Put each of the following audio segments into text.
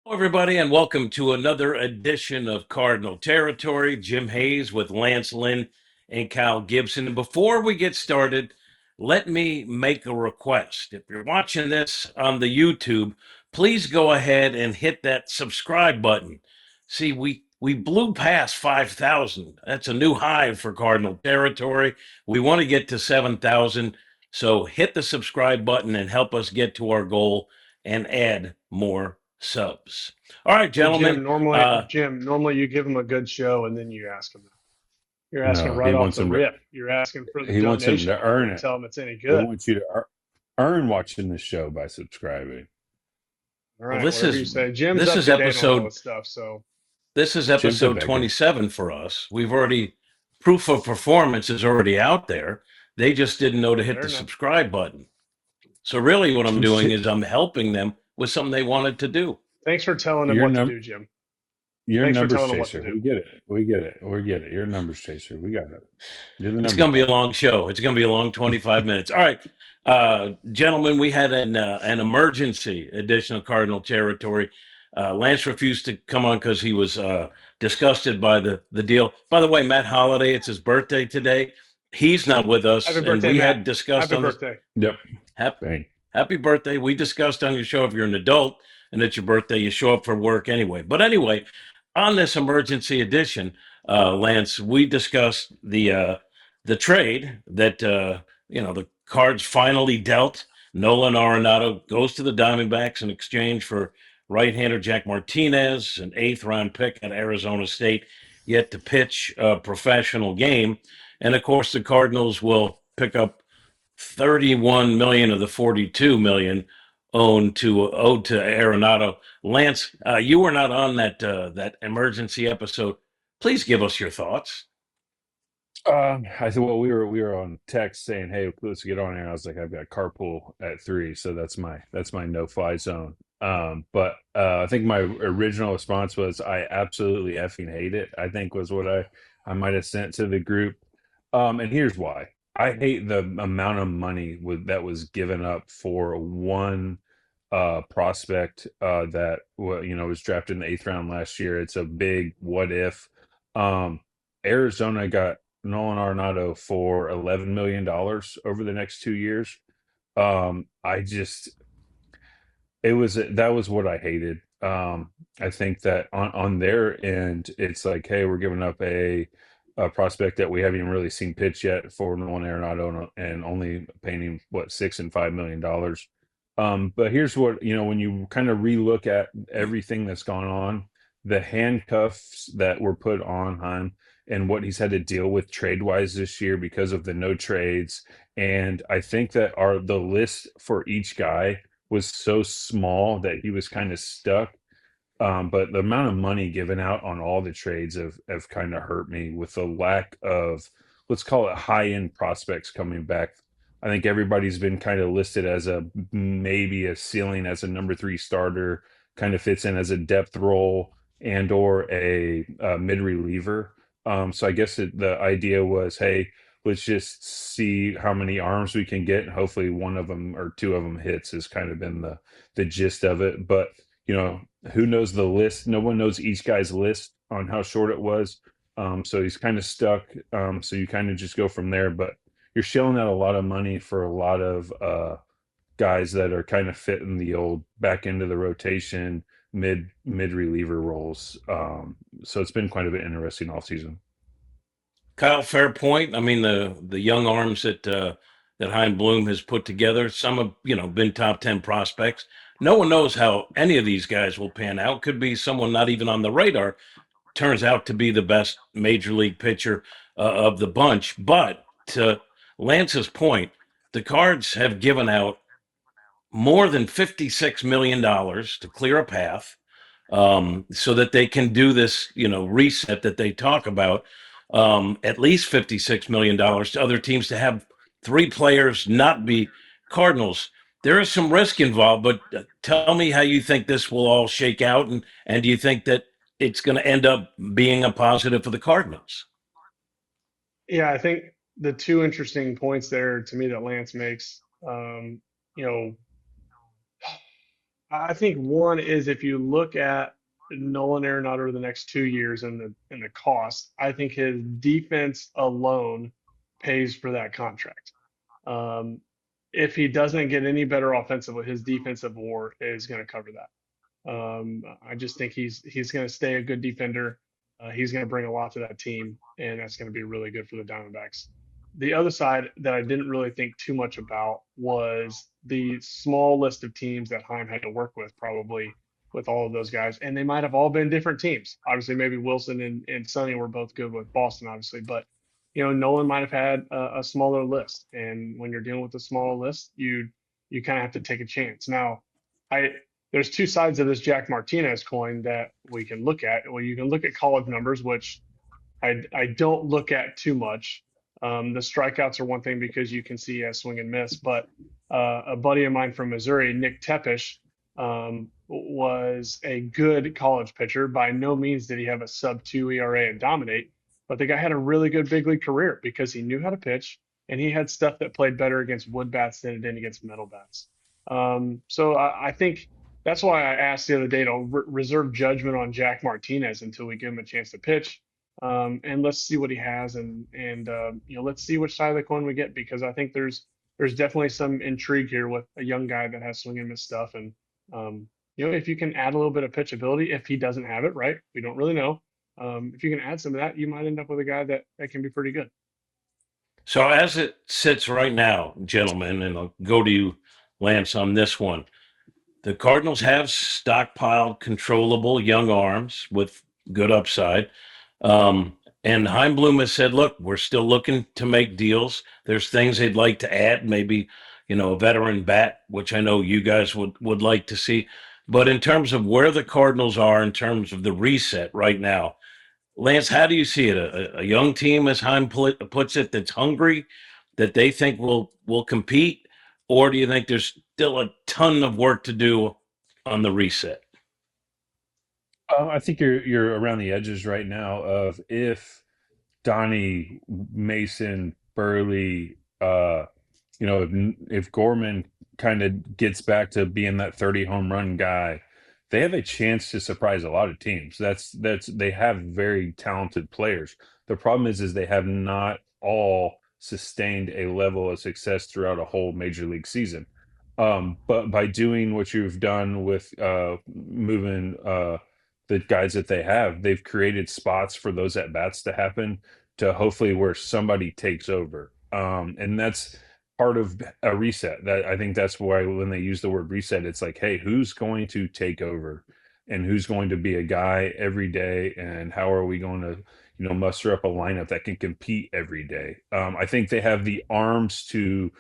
Hello, everybody, and welcome to another edition of Cardinal Territory. Jim Hayes with Lance Lynn and Kyle Gibson. And before we get started, let me make a request. If you're watching this on the YouTube, please go ahead and hit that subscribe button. See, we blew past 5,000. That's a new high for Cardinal Territory. We want to get to 7,000. So hit the subscribe button and help us get to our goal and add more subs. All right, Hey gentlemen. Jim, normally you give them a good show and then you ask them. You're asking No, he right off wants the him to. rip. You're asking for the He wants him donation to before earn you it. tell them it's any He good. wants you to earn watching the show by subscribing. All Well, right, this whatever you is say. Jim's this up is to date on all episode this stuff, so this is Jim's a episode beggar. 27 for us. We've already proof of performance is already out there. They just didn't know to hit fair the enough. subscribe button. So really what I'm doing is I'm helping them with something they wanted to do. Thanks for telling them You're what to num do, Jim. you're a Thanks for numbers telling them what to chaser. do. We get it. We get it. We get it. You're a numbers chaser. We got it. You're the It's numbers going to be a guy. long show. It's going to be a long 25 minutes. All right, gentlemen, we had an emergency edition of Cardinal Territory. Lance refused to come on because he was disgusted by the deal. By the way, Matt Holliday, it's his birthday today. He's not with us, Happy and birthday, we Matt. had discussed Happy on this. birthday. Yep. Happy, Bang. happy birthday. We discussed on your show if you're an adult and it's your birthday, you show up for work anyway. But anyway, on this emergency edition, Lance, we discussed the trade that the Cards finally dealt. Nolan Arenado goes to the Diamondbacks in exchange for right-hander Jack Martinez, an eighth-round pick at Arizona State, yet to pitch a professional game. And of course, the Cardinals will pick up 31 million of the 42 million owed to Arenado. Lance, you were not on that emergency episode. Please give us your thoughts. I said, well, we were on text saying, "Hey, let's get on here." I was like, "I've got carpool at 3, so that's my no-fly zone." But I think my original response was, "I absolutely effing hate it." I think was what I might have sent to the group. And here's why: I hate the amount of money that was given up for one prospect that was drafted in the 8th round last year. It's a big what if. Um, Arizona got Nolan Arenado for $11 million over the next 2 years. I just that was what I hated. I think that on their end, it's like, hey, we're giving up a prospect that we haven't even really seen pitch yet for Nolan Arenado and only paying him what $6 and $5 million. But here's what when you kind of relook at everything that's gone on, the handcuffs that were put on him and what he's had to deal with trade wise this year because of the no trades. And I think that the list for each guy was so small that he was kind of stuck. But the amount of money given out on all the trades have kind of hurt me with the lack of, let's call it, high end prospects coming back. I think everybody's been kind of listed as maybe a ceiling as a number 3 starter, kind of fits in as a depth role and or a mid reliever. So I guess the idea was, hey, let's just see how many arms we can get, and hopefully one of them or two of them hits has kind of been the gist of it. But who knows the list? No one knows each guy's list on how short it was. So he's kind of stuck. So you kind of just go from there. But you're shelling out a lot of money for a lot of guys that are kind of fitting the old back into the rotation, mid reliever roles. So it's been quite a bit interesting off season. Kyle, fair point. I mean, the young arms that Chaim Bloom has put together, some have been top 10 prospects. No one knows how any of these guys will pan out. Could be someone not even on the radar. Turns out to be the best major league pitcher of the bunch. But to Lance's point, the Cards have given out more than $56 million to clear a path, so that they can do this, reset that they talk about. At least $56 million to other teams to have 3 players not be Cardinals. There is some risk involved, but tell me how you think this will all shake out, and do you think that it's going to end up being a positive for the Cardinals? Yeah, I think the two interesting points there to me that Lance makes, you know, I think one is if you look at Nolan Arenado over the next 2 years and the cost, I think his defense alone pays for that contract. Um, if he doesn't get any better offensively, his defensive war is going to cover that. I just think he's going to stay a good defender. He's going to bring a lot to that team, and that's going to be really good for the Diamondbacks. The other side that I didn't really think too much about was the small list of teams that Heim had to work with, probably with all of those guys, and they might have all been different teams. Obviously, maybe Wilson and Sonny were both good with Boston, obviously, but Nolan might have had a smaller list, and when you're dealing with a smaller list, you kind of have to take a chance. Now, I there's two sides of this Jack Martinez coin that we can look at. Well, you can look at college numbers, which I don't look at too much. The strikeouts are one thing because you can see a swing and miss, but a buddy of mine from Missouri, Nick Tepish, was a good college pitcher. By no means did he have a sub-2 ERA and dominate, but the guy had a really good big league career because he knew how to pitch and he had stuff that played better against wood bats than it did against metal bats. So I think that's why I asked the other day to reserve judgment on Jack Martinez until we give him a chance to pitch. And let's see what he has, and let's see which side of the coin we get, because I think there's definitely some intrigue here with a young guy that has swing and miss stuff, and if you can add a little bit of pitchability, if he doesn't have it, right, we don't really know. If you can add some of that, you might end up with a guy that can be pretty good. So as it sits right now, gentlemen, and I'll go to you, Lance, on this one. The Cardinals have stockpiled controllable young arms with good upside. And Chaim Bloom has said, look, we're still looking to make deals. There's things they'd like to add, maybe, a veteran bat, which I know you guys would like to see. But in terms of where the Cardinals are in terms of the reset right now, Lance, how do you see it? A young team, as Chaim puts it, that's hungry, that they think will compete? Or do you think there's still a ton of work to do on the reset? I think you're around the edges right now of if Donnie, Mason, Burley, if Gorman kind of gets back to being that 30 home run guy, they have a chance to surprise a lot of teams. That's they have very talented players. The problem is they have not all sustained a level of success throughout a whole major league season. But by doing what you've done with moving the guys that they have, they've created spots for those at bats to happen to hopefully where somebody takes over. And that's part of a reset. That I think that's why when they use the word reset, it's like, hey, who's going to take over and who's going to be a guy every day, and how are we going to muster up a lineup that can compete every day. I think they have the arms to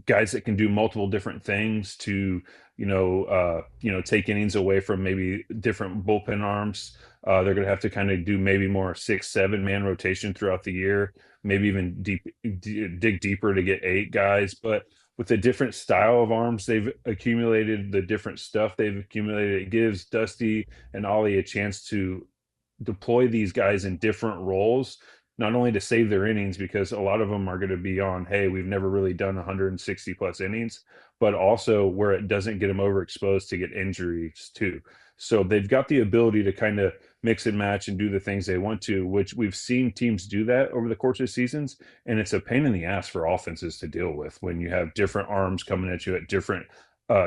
guys that can do multiple different things to take innings away from maybe different bullpen arms. They're going to have to kind of do maybe more 6-7 man rotation throughout the year, maybe even dig deeper to get 8 guys. But with the different style of arms they've accumulated, the different stuff they've accumulated, it gives Dusty and Ollie a chance to deploy these guys in different roles, not only to save their innings, because a lot of them are going to be on, hey, we've never really done 160 plus innings, but also where it doesn't get them overexposed to get injuries too. So they've got the ability to kind of mix and match and do the things they want to, which we've seen teams do that over the course of seasons. And it's a pain in the ass for offenses to deal with when you have different arms coming at you at different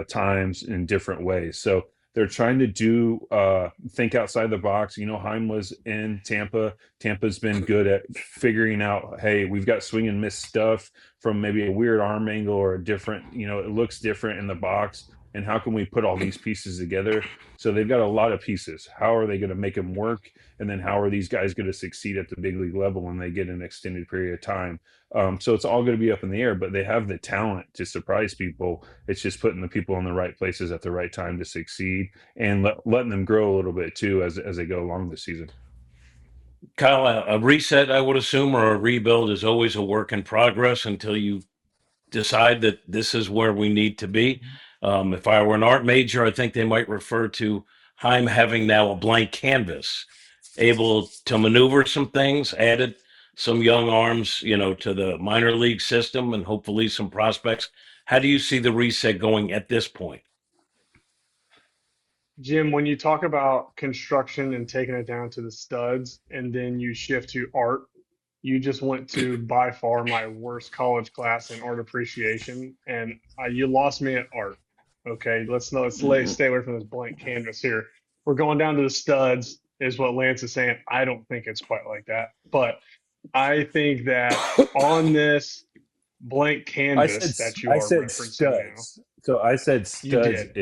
times in different ways. So they're trying to think outside the box. Chaim was in Tampa. Tampa's been good at figuring out, hey, we've got swing and miss stuff from maybe a weird arm angle or a different, it looks different in the box. And how can we put all these pieces together? So they've got a lot of pieces. How are they going to make them work? And then how are these guys going to succeed at the big league level when they get an extended period of time? So it's all going to be up in the air, but they have the talent to surprise people. It's just putting the people in the right places at the right time to succeed, and letting them grow a little bit too as they go along the season. Kyle, a reset, I would assume, or a rebuild is always a work in progress until you decide that this is where we need to be. If I were an art major, I think they might refer to Chaim having now a blank canvas, able to maneuver some things, added some young arms, to the minor league system, and hopefully some prospects. How do you see the reset going at this point? Jim, when you talk about construction and taking it down to the studs, and then you shift to art, you just went to by far my worst college class in art appreciation, and you lost me at art. Okay, stay away from this blank canvas here. We're going down to the studs, is what Lance is saying. I don't think it's quite like that, but I think that on this blank I said canvas that you I are said referencing now, studs. So I said you studs. did.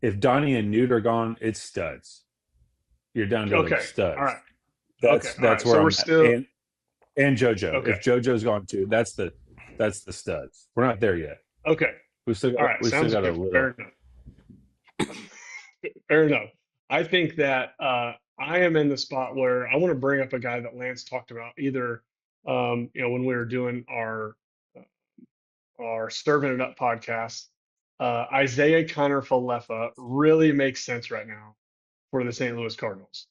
If Donnie and Newt are gone, it's studs. You're down to like Okay, all studs. right, okay, That's all right. that's where So we're I'm at. still And JoJo. okay, If JoJo's gone too, that's the studs. We're not there yet. okay. We still All got right, we still sounds got a good. Fair little. enough. Fair enough. I think that I am in the spot where I want to bring up a guy that Lance talked about, either when we were doing our Serving It Up podcast. Isaiah Kiner Falefa really makes sense right now for the St. Louis Cardinals.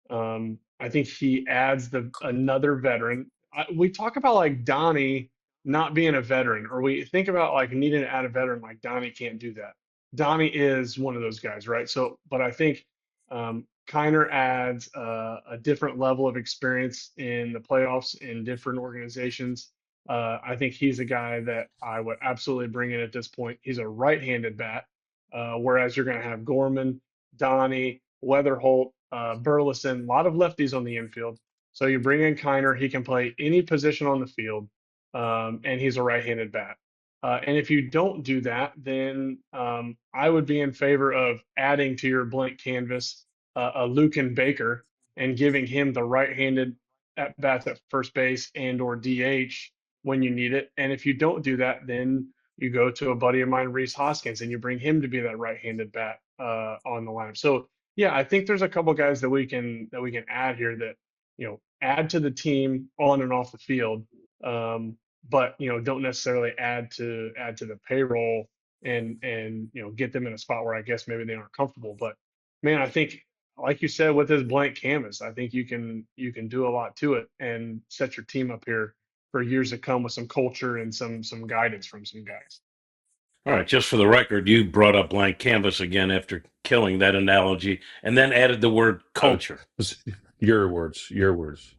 I think he adds the another veteran. We talk about like Donnie not being a veteran, or we think about like needing to add a veteran. Like Donnie can't do that. Donnie is one of those guys, right? So, but I think Kiner adds a different level of experience in the playoffs in different organizations. I think he's a guy that I would absolutely bring in at this point. He's a right-handed bat, whereas you're going to have Gorman, Donnie, Weatherholt, Burleson, a lot of lefties on the infield. So you bring in Kiner, he can play any position on the field, and he's a right-handed bat. And if you don't do that, then I would be in favor of adding to your blank canvas a Lucan Baker and giving him the right-handed at bats at first base and or DH when you need it. And if you don't do that, then you go to a buddy of mine, Reese Hoskins, and you bring him to be that right-handed bat on the lineup. So yeah, I think there's a couple guys that we can add here that add to the team on and off the field, but don't necessarily add to the payroll and get them in a spot where I guess maybe they aren't comfortable. But man, I think like you said with this blank canvas, I think you can do a lot to it and set your team up here for years to come with some culture and some guidance from some guys. All right, just for the record, you brought up blank canvas again after killing that analogy and then added the word Oh, culture. your words. Your words.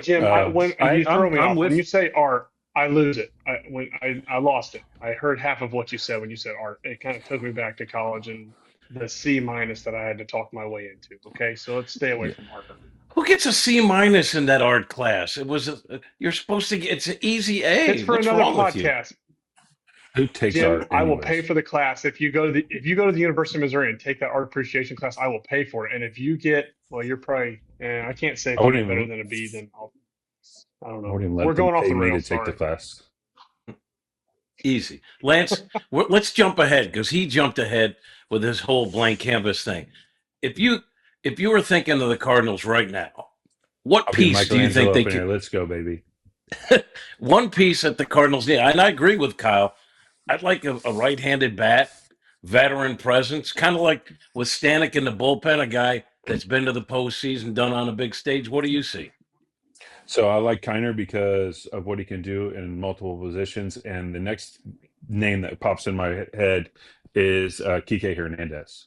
Jim, when you throw me I'm off when with you say art, I lose it. I lost it. I heard half of what you said when you said art. It kind of took me back to college and the C minus that I had to talk my way into. Okay, so let's stay away yeah. from art. Who gets a C minus in that art class? You're supposed to get, it's an easy It's A. for What's another wrong with you? podcast. Who takes Jim, art I will pay anyways? for the class. If you go to the University of Missouri and take that art appreciation class, I will pay for it. And if you get, well, you're probably, I can't say if I you wouldn't get better even. than a B, then I don't I know. wouldn't even We're let them going off pay the me to rails. take the Sorry. class. Easy. Lance, let's jump ahead because he jumped ahead with his whole blank canvas thing. If you if you were thinking of the Cardinals right now, what I'll be piece do you think Michelangelo they up in here. could, Let's go, baby. one piece that the Cardinals need? And I agree with Kyle. I'd like a right-handed bat, veteran presence, kind of like with Stanek in the bullpen, a guy that's been to the postseason, done on a big stage. What do you see? So I like Kiner because of what he can do in multiple positions. And the next name that pops in my head is Kike Hernandez.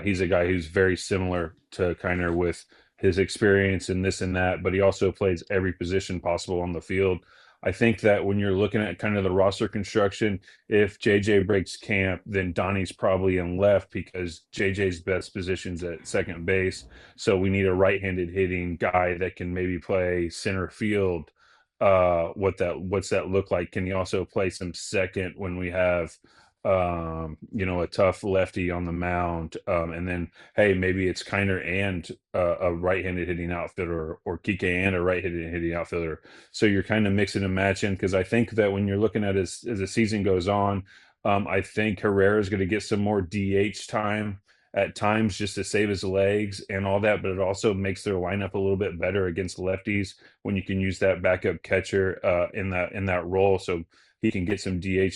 He's a guy who's very similar to Kiner with his experience and this and that, but he also plays every position possible on the field. I think that when you're looking at kind of the roster construction, if JJ breaks camp, then Donnie's probably in left because JJ's best position's at second base. So we need a right-handed hitting guy that can maybe play center field. What's that look like? Can he also play some second when we have a tough lefty on the mound? And then hey, maybe it's Kiner and a right-handed hitting outfielder or Kike and a right-handed hitting outfielder. So you're kind of mixing and matching because I think that when you're looking at as the season goes on, I think Herrera is going to get some more DH time at times just to save his legs and all that, but it also makes their lineup a little bit better against lefties when you can use that backup catcher in that role, so he can get some DH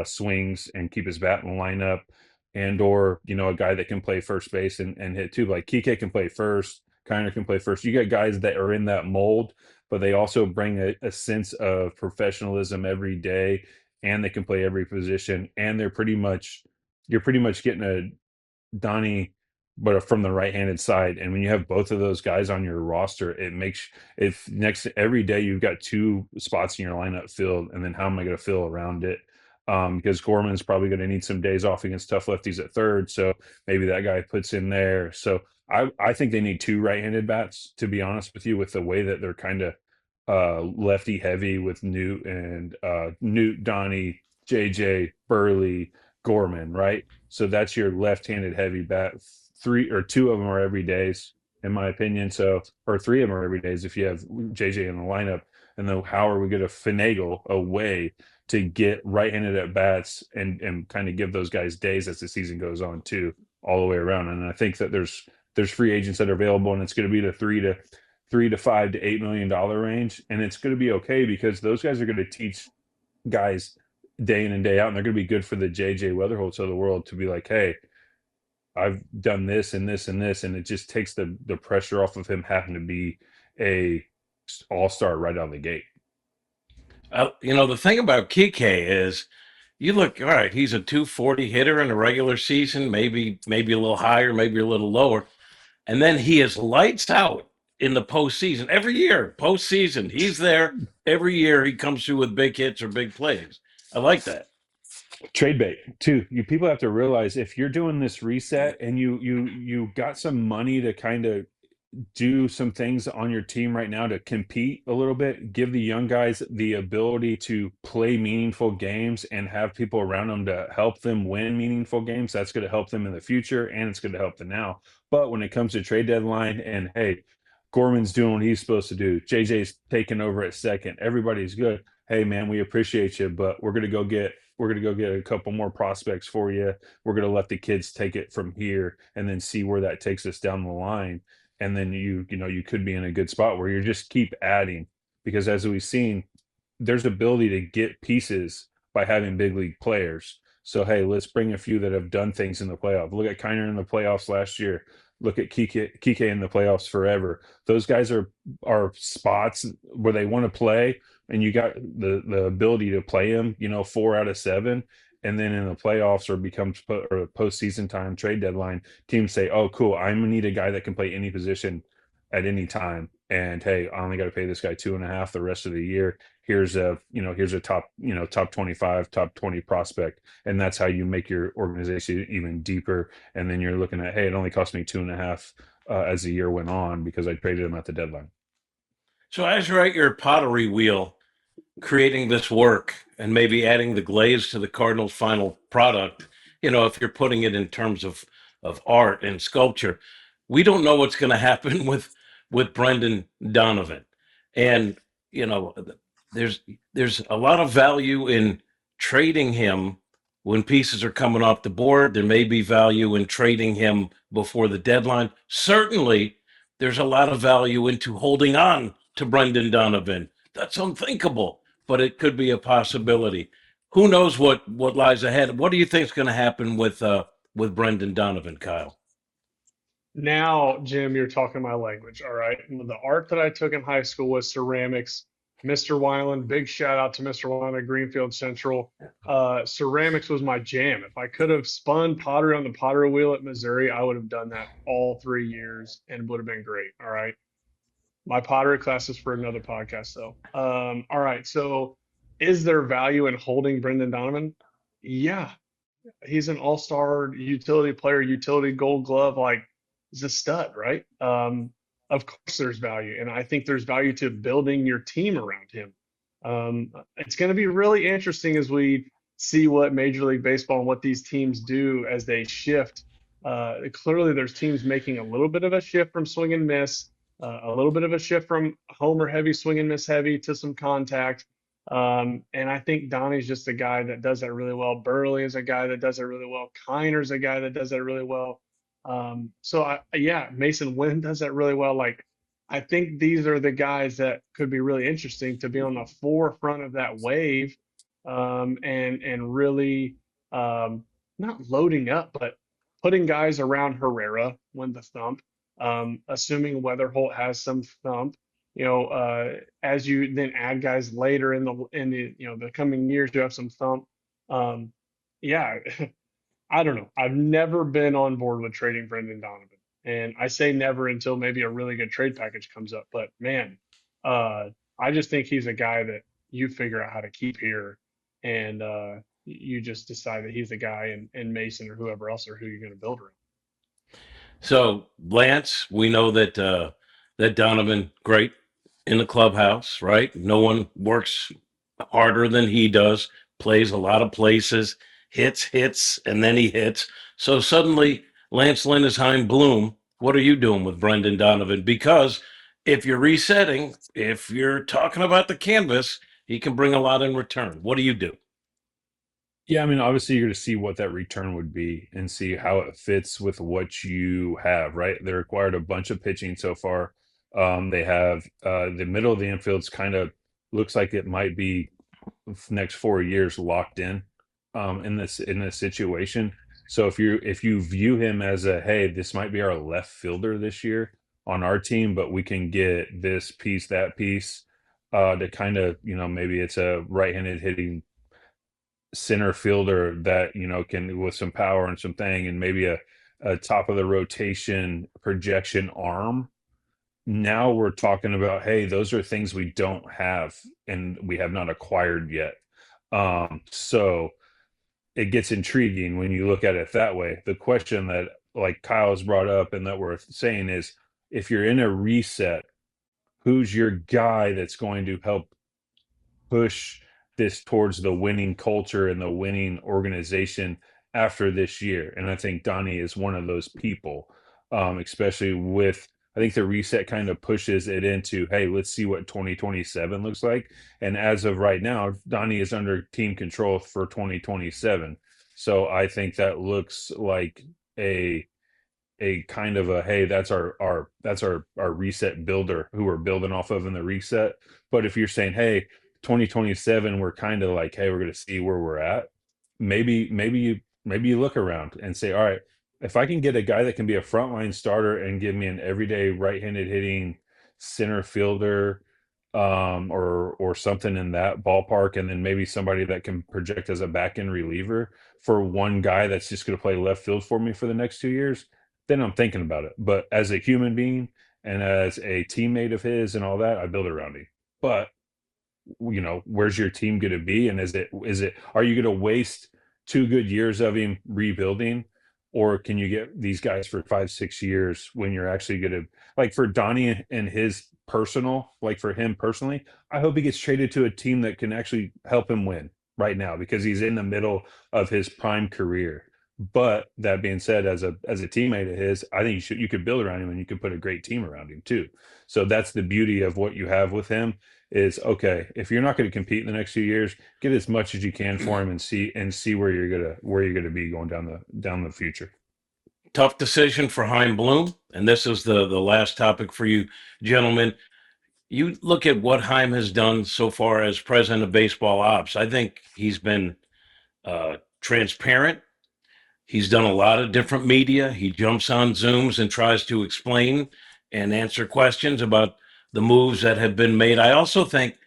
swings and keep his bat in the lineup, and or a guy that can play first base and hit too. Like Kike can play first, Kiner can play first. You got guys that are in that mold, but they also bring a sense of professionalism every day, and they can play every position, and they're pretty much you're pretty much getting a Donnie, but from the right-handed side. And when you have both of those guys on your roster, it makes if next every day you've got two spots in your lineup filled, and then how am I going to fill around it? Because Gorman's probably going to need some days off against tough lefties at third, so maybe that guy puts in there. So I think they need two right-handed bats, to be honest with you, with the way that they're kind of lefty heavy with Newt, Donnie, JJ, Burley, Gorman, right? So that's your left-handed heavy bat. Three or two of them are every days, in my opinion. So, or three of them are every days if you have JJ in the lineup. And then how are we going to finagle a way to get right-handed at bats and kind of give those guys days as the season goes on too, all the way around. And I think that there's free agents that are available, and it's going to be the $3 to $5 to $8 million range, and it's going to be okay because those guys are going to teach guys day in and day out, and they're going to be good for the JJ Weatherholts of the world to be like, hey, I've done this and this and this, and it just takes the pressure off of him having to be a all-star right out of the gate. The thing about Kike is, you look, all right, he's a 240 hitter in a regular season, maybe a little higher, maybe a little lower, and then he is lights out in the postseason every year. Postseason, he's there every year. He comes through with big hits or big plays. I like that. Trade bait too. People have to realize if you're doing this reset and you got some money to kind of do some things on your team right now to compete a little bit, give the young guys the ability to play meaningful games and have people around them to help them win meaningful games. That's going to help them in the future, and it's going to help them now. But when it comes to trade deadline and hey, Gorman's doing what he's supposed to do, JJ's taking over at second, everybody's good. Hey man, we appreciate you, but we're going to go get a couple more prospects for you. We're going to let the kids take it from here and then see where that takes us down the line. And then you could be in a good spot where you just keep adding, because as we've seen, there's ability to get pieces by having big league players. So hey, let's bring a few that have done things in the playoff. Look at Kiner in the playoffs last year. Look at Kike in the playoffs forever. Those guys are spots where they want to play, and you got the ability to play them, 4 out of 7. And then in the playoffs or postseason time, trade deadline, teams say, oh, cool, I'm going to need a guy that can play any position at any time. And hey, I only got to pay this guy 2.5 the rest of the year. Here's a top 25, top 20 prospect. And that's how you make your organization even deeper. And then you're looking at, hey, it only cost me 2.5 as the year went on because I traded him at the deadline. So as you're at your pottery wheel, creating this work and maybe adding the glaze to the Cardinals' final product, if you're putting it in terms of art and sculpture, we don't know what's going to happen with Brendan Donovan. And, there's a lot of value in trading him when pieces are coming off the board. There may be value in trading him before the deadline. Certainly, there's a lot of value into holding on to Brendan Donovan. That's unthinkable, but it could be a possibility. Who knows what lies ahead? What do you think is going to happen with Brendan Donovan, Kyle? Now, Jim, you're talking my language. All right. The art that I took in high school was ceramics. Mr. Weiland, big shout out to Mr. Weiland at Greenfield Central. Ceramics was my jam. If I could have spun pottery on the pottery wheel at Missouri, I would have done that all 3 years and would have been great. All right. My pottery class is for another podcast, though. All right. So, is there value in holding Brendan Donovan? Yeah. He's an all-star utility player, utility gold glove. Like, he's a stud, right? Of course, there's value. And I think there's value to building your team around him. It's going to be really interesting as we see what Major League Baseball and what these teams do as they shift. Clearly, there's teams making a little bit of a shift from swing and miss, a little bit of a shift from homer heavy, swing and miss heavy to some contact. And I think Donnie's just a guy that does that really well. Burley is a guy that does it really well. Kiner's a guy that does that really well. Mason Wynn does that really well. Like, I think these are the guys that could be really interesting to be on the forefront of that wave, and really not loading up, but putting guys around Herrera when the thump, assuming Weatherholt has some thump. As you then add guys later in the the coming years, you have some thump. Yeah, I don't know. I've never been on board with trading Brendan Donovan. And I say never until maybe a really good trade package comes up. But man, uh, I just think he's a guy that you figure out how to keep here, and you just decide that he's the guy, and Mason or whoever else or who you're going to build around. So Lance, we know that that Donovan, great in the clubhouse, right? No one works harder than he does, plays a lot of places, hits, and then he hits. So suddenly, Lance Lynn is Chaim Bloom. What are you doing with Brendan Donovan? Because if you're resetting, if you're talking about the canvas, he can bring a lot in return. What do you do? Yeah, I mean, obviously you're going to see what that return would be and see how it fits with what you have, right? They acquired a bunch of pitching so far. They have the middle of the infield's kind of looks like it might be next 4 years locked in this situation. So if you view him as a, hey, this might be our left fielder this year on our team, but we can get this piece, that piece, to kind of, maybe it's a right-handed hitting center fielder that can with some power and some thing, and maybe a top of the rotation projection arm. Now we're talking about, hey, those are things we don't have and we have not acquired yet. So it gets intriguing when you look at it that way. The question that like Kyle's brought up and that we're saying is, if you're in a reset, who's your guy that's going to help push this towards the winning culture and the winning organization after this year? And I think Donnie is one of those people, especially with, I think the reset kind of pushes it into, hey, let's see what 2027 looks like. And as of right now, Donnie is under team control for 2027. So I think that looks like a kind of a, hey, that's our reset builder who we're building off of in the reset. But if you're saying, hey, 2027, we're kind of like, hey, we're going to see where we're at. Maybe you look around and say, all right, if I can get a guy that can be a frontline starter and give me an everyday right-handed hitting center fielder, or something in that ballpark, and then maybe somebody that can project as a back end reliever for one guy that's just going to play left field for me for the next 2 years, then I'm thinking about it. But as a human being and as a teammate of his and all that, I build around him. But where's your team going to be? And are you going to waste 2 good years of him rebuilding? Or can you get these guys for 5, 6 years when you're actually going to, like for Donnie and his personal, like for him personally, I hope he gets traded to a team that can actually help him win right now because he's in the middle of his prime career. But that being said, as a teammate of his, I think you could build around him and you could put a great team around him too. So that's the beauty of what you have with him is, okay, if you're not going to compete in the next few years, get as much as you can for him and see where you're gonna be going down the future. Tough decision for Chaim Bloom, and this is the last topic for you, gentlemen. You look at what Chaim has done so far as president of baseball ops. I think he's been transparent. He's done a lot of different media. He jumps on Zooms and tries to explain and answer questions about the moves that have been made. I also think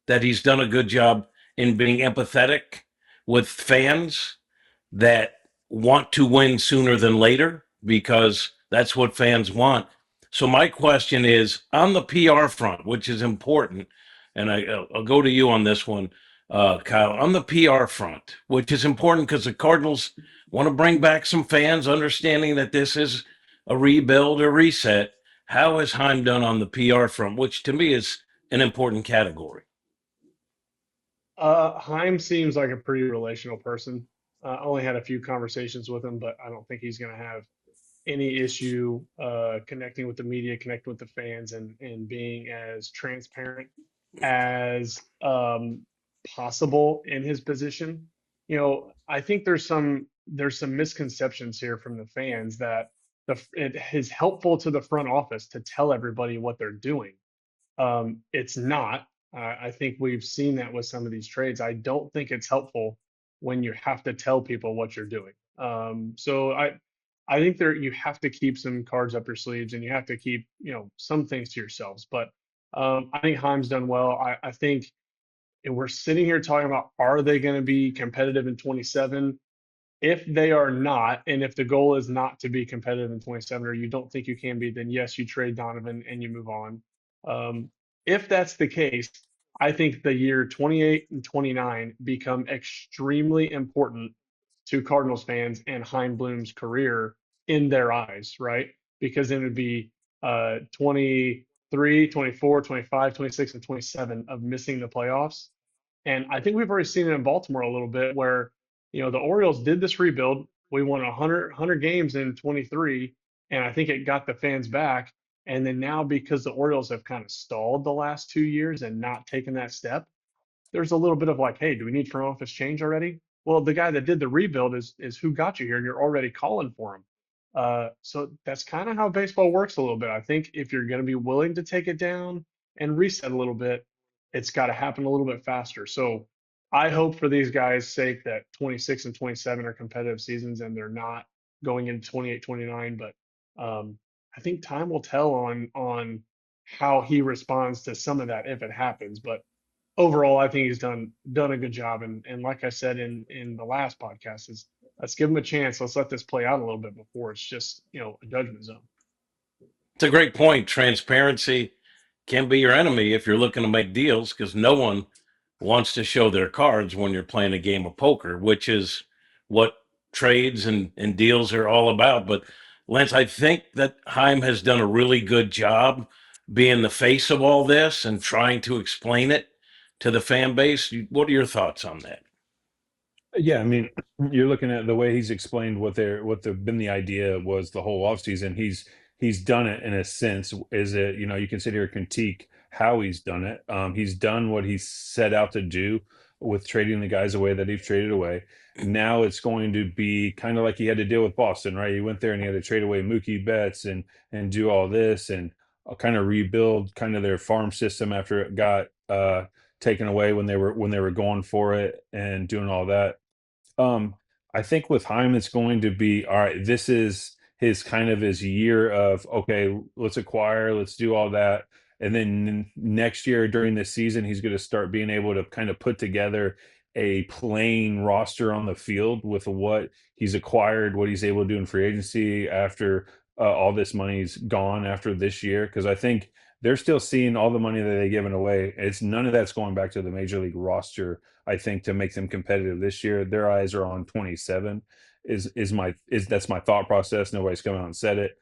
that he's done a good job in being empathetic with fans that want to win sooner than later because that's what fans want. So my question is on the PR front, which is important, and I'll go to you on this one, Kyle. On the PR front, which is important because the Cardinals want to bring back some fans, understanding that this is a rebuild or reset. How has Chaim done on the PR front, which to me is an important category? Heim seems like a pretty relational person. I only had a few conversations with him, but I don't think he's going to have any issue connecting with the media, connecting with the fans, and being as transparent as possible in his position. I think there's some misconceptions here from the fans that it is helpful to the front office to tell everybody what they're doing. It's not. I think we've seen that with some of these trades. I don't think it's helpful when you have to tell people what you're doing. So I think you have to keep some cards up your sleeves and you have to keep, some things to yourselves. But I think Heim's done well. I think, and we're sitting here talking about, are they going to be competitive in 27? If they are not, and if the goal is not to be competitive in 27, or you don't think you can be, then yes, you trade Donovan and you move on. If that's the case, I think the year 28 and 29 become extremely important to Cardinals fans and Chaim Bloom's career in their eyes, right? Because then it would be 23, 24, 25, 26, and 27 of missing the playoffs. And I think we've already seen it in Baltimore a little bit where, the Orioles did this rebuild. We won 100 games in 23, and I think it got the fans back. And then now, because the Orioles have kind of stalled the last 2 years and not taken that step, there's a little bit of like, hey, do we need front office change already? Well, the guy that did the rebuild is who got you here. You're already calling for him. So that's kind of how baseball works a little bit. I think if you're going to be willing to take it down and reset a little bit, it's got to happen a little bit faster. So I hope for these guys' sake that 26 and 27 are competitive seasons and they're not going into 28, 29. But I think time will tell on how he responds to some of that if it happens. But overall, I think he's done a good job. And like I said in the last podcast, is let's give him a chance. Let's let this play out a little bit before it's just a judgment zone. It's a great point. Transparency can be your enemy if you're looking to make deals, because no one wants to show their cards when you're playing a game of poker, which is what trades and deals are all about. But Lance, I think that Chaim has done a really good job being the face of all this and trying to explain it to the fan base. What are your thoughts on that? Yeah, I mean, you're looking at the way he's explained what been the idea was the whole offseason. He's done it in a sense. Is it, you can sit here and critique how he's done it. He's done what he's set out to do with trading the guys away that he's traded away. Now it's going to be kind of like he had to deal with Boston, right? He went there and he had to trade away Mookie Betts and do all this and kind of rebuild kind of their farm system after it got taken away when they were going for it and doing all that. um, I think with Heim, it's going to be all right. This is his kind of his year of okay, let's acquire, let's do all that, and then next year during the season, he's going to start being able to kind of put together a playing roster on the field with what he's acquired, what he's able to do in free agency after all this money's gone after this year. Because I think they're still seeing all the money that they've given away. It's none of that's going back to the major league roster. I think to make them competitive this year, their eyes are on 27. That's my thought process. Nobody's come out and said it.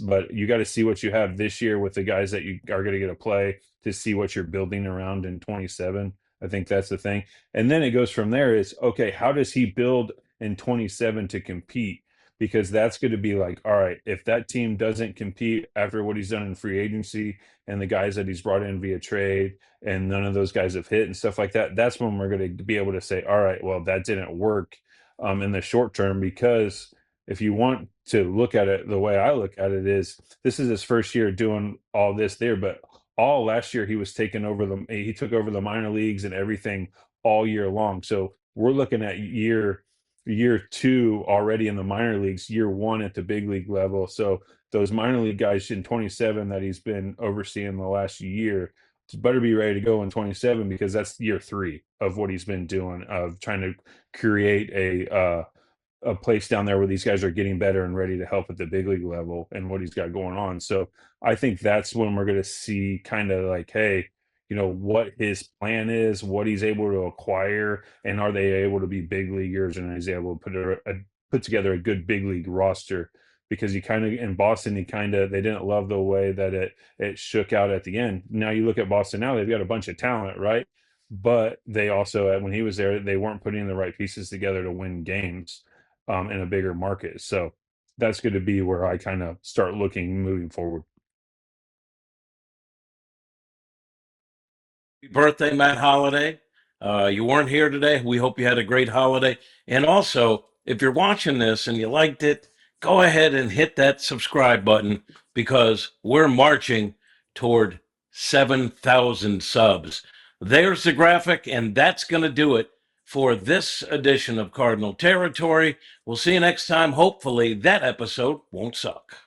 But you got to see what you have this year with the guys that you are going to get to play to see what you're building around in 27. I think that's the thing. And then it goes from there is okay, how does he build in 27 to compete? Because that's going to be like, all right, if that team doesn't compete after what he's done in free agency and the guys that he's brought in via trade and none of those guys have hit and stuff like that, that's when we're going to be able to say, all right, well, that didn't work in the short term. Because if you want to look at it the way I look at it is this is his first year doing all this there, but all last year he took over the minor leagues and everything all year long. So we're looking at year two already in the minor leagues, year one at the big league level. So those minor league guys in 27 that he's been overseeing the last year better be ready to go in 27 because that's year three of what he's been doing of trying to create a place down there where these guys are getting better and ready to help at the big league level and what he's got going on. So I think that's when we're going to see kind of like, hey, what his plan is, what he's able to acquire, and are they able to be big leaguers, and is he able to put together a good big league roster? Because in Boston, they didn't love the way that it shook out at the end. Now you look at Boston now, they've got a bunch of talent, right? But they also, when he was there, they weren't putting the right pieces together to win games in a bigger market. So that's going to be where I kind of start looking moving forward. Happy birthday, Matt Holiday. You weren't here today. We hope you had a great holiday. And also, if you're watching this and you liked it, go ahead and hit that subscribe button because we're marching toward 7,000 subs. There's the graphic, and that's going to do it for this edition of Cardinal Territory. We'll see you next time. Hopefully, that episode won't suck.